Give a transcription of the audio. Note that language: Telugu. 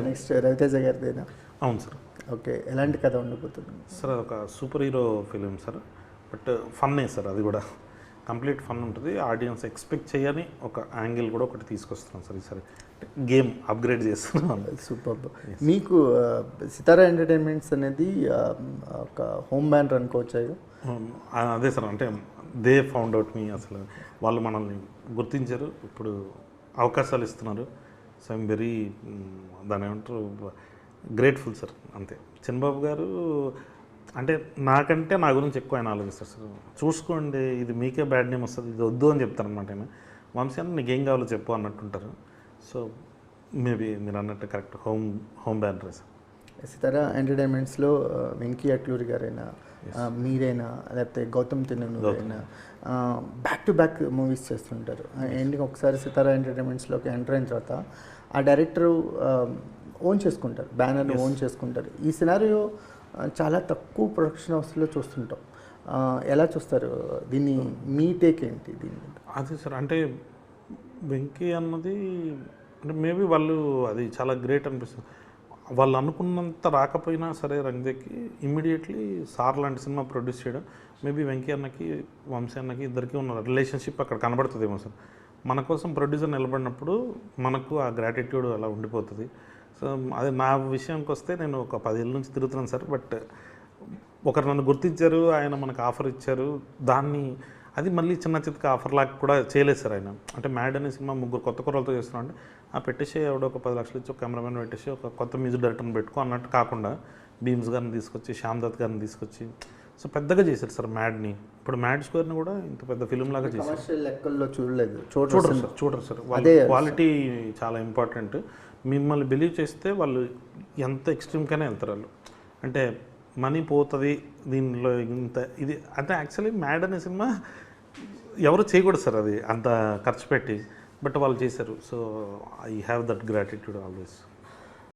నెక్స్ట్ రవితేజ గారిదేనా? అవును సార్. ఓకే, ఎలాంటి కథ ఉండబోతుంది సార్ ఒక super hero film sir. But ఫన్నే సార్, అది కూడా కంప్లీట్ ఫన్ ఉంటుంది. ఆడియన్స్ ఎక్స్పెక్ట్ చేయని ఒక యాంగిల్ కూడా ఒకటి తీసుకొస్తున్నాం సార్ ఈసారి. గేమ్ అప్గ్రేడ్ చేస్తున్నాం. సూపర్. మీకు సితారా ఎంటర్టైన్మెంట్స్ అనేది ఒక హోమ్ బ్యానర్ అనుకోవచ్చు. అదే సార్, అంటే దే ఫౌండ్ అవుట్ మీ. అసలు వాళ్ళు మనల్ని గుర్తించారు, ఇప్పుడు అవకాశాలు ఇస్తున్నారు. సో ఐమ్ వెరీ, దాని ఏమంటారు, గ్రేట్ఫుల్ సార్. అంతే. చంద్రబాబు గారు అంటే నాకంటే నా గురించి ఎక్కువ ఆయన ఆలోచిస్తారు సార్. చూసుకోండి, ఇది మీకే బ్యాడ్ నేమ్ వస్తుంది, ఇది వద్దు అని చెప్తారనమాట ఆయన. వంశీ అన్న నీకేం కావాలో చెప్పు అన్నట్టుంటారు. సో మేబీ మీరు అన్నట్టు కరెక్ట్ హోమ్ బ్యానరే సార్. సితారా ఎంటర్టైన్మెంట్స్లో వెంకీ అట్లూరి గారైనా, మీరైనా, లేకపోతే గౌతమ్ తిన్నూరైనా బ్యాక్ టు బ్యాక్ మూవీస్ చేస్తుంటారు. ఎండింగ్ ఒకసారి సితారా ఎంటర్టైన్మెంట్స్లోకి ఎంటర్ అయిన తర్వాత ఆ డైరెక్టరు ఓన్ చేసుకుంటారు, బ్యానర్ని ఓన్ చేసుకుంటారు. ఈ సినారియో చాలా తక్కువ ప్రొడక్షన్ హౌస్లో చూస్తుంటాం. ఎలా చూస్తారు దీన్ని? మీ టేక్ ఏంటి దీన్ని? అదే సార్, అంటే వెంకీ అన్నది అంటే మేబీ వాళ్ళు అది చాలా గ్రేట్ అనిపిస్తుంది. వాళ్ళు అనుకున్నంత రాకపోయినా సరే రంగదేకి ఇమ్మీడియట్లీ సార్ లాంటి సినిమా ప్రొడ్యూస్ చేయడం. మేబీ వెంకీ అన్నకి వంశీ అన్నకి ఇద్దరికి ఉన్న రిలేషన్షిప్ అక్కడ కనబడుతుందేమో సార్. మన కోసం ప్రొడ్యూసర్ నిలబడినప్పుడు మనకు ఆ గ్రాటిట్యూడ్ అలా ఉండిపోతుంది. సో అదే నా విషయానికి వస్తే నేను ఒక 10 ఏళ్ళ నుంచి తిరుగుతున్నాను సార్. బట్ ఒకరు నన్ను గుర్తించారు, ఆయన మనకు ఆఫర్ ఇచ్చారు. దాన్ని అది మళ్ళీ చిన్న చితక ఆఫర్ లాగా కూడా చేయలేదు సార్ ఆయన. అంటే మ్యాడ్ అనే సినిమా 3 కొత్త కుర్రలతో చేస్తున్నాం అంటే పెట్టేసి ఎవడో ఒక 10 లక్షలు ఇచ్చి ఒక కెమెరామెన్ పెట్టేసి ఒక కొత్త మ్యూజిక్ డైరెక్టర్ని పెట్టుకో అన్నట్టు కాకుండా బీమ్స్ గారిని తీసుకొచ్చి, శ్యామ్ దత్ గారిని తీసుకొచ్చి సో పెద్దగా చేశారు సార్ మ్యాడ్ని. ఇప్పుడు మ్యాడ్ స్క్వేర్ని కూడా ఇంత పెద్ద ఫిలిం లాగా చేశారు. లెక్కల్లో చూడలేదు, చూడరు సార్. వాళ్ళ క్వాలిటీ చాలా ఇంపార్టెంట్. మిమ్మల్ని బిలీవ్ చేస్తే వాళ్ళు ఎంత ఎక్స్ట్రీమ్గానే వెళ్తారు వాళ్ళు. అంటే మనీ పోతుంది దీనిలో ఇంత ఇది అంటే యాక్చువల్లీ మ్యాడ్ అనే సినిమా ఎవరు చేయకూడదు సార్ అది అంత ఖర్చు పెట్టి. బట్ వాళ్ళు చేశారు. So I have that gratitude always.